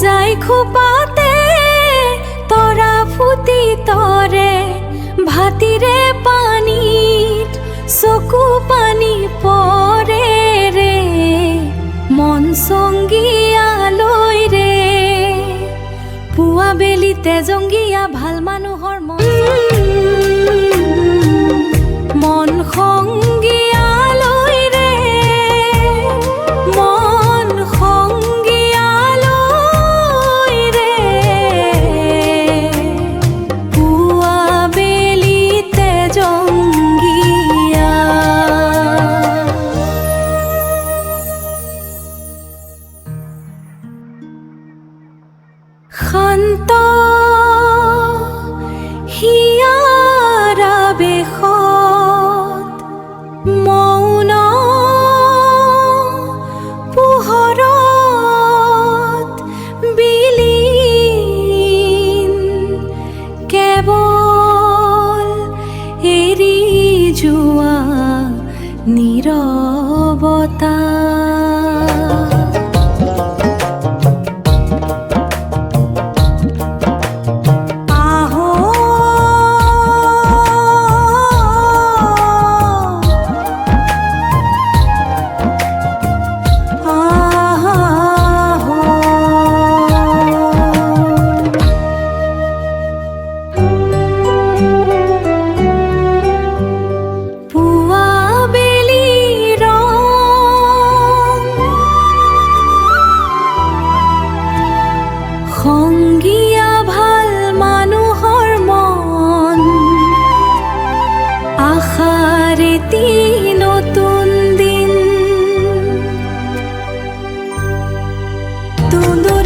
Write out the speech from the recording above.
যাই খোপাতে তৰা ফুটি তৰে ভাতিৰে পানীত চকু পানী পৰে ৰে মন সংগীয়ালৈ ৰে পুৱা বেলিতে জংগীয়া ভাল মানুহৰ মন সংগীয়ালৈ ৰে মন সংগীয়ালৈ ৰে পুৱা বেলিতে জংগীয়া শান্ত হিয়াৰা বেশত মৌন পোহৰত বিলীন কেৱল এৰি যোৱা নীৰৱতা সংগীয়া ভাল মানুহৰ মন আশাৰ এটি নতুন দিন তুন্দুৰ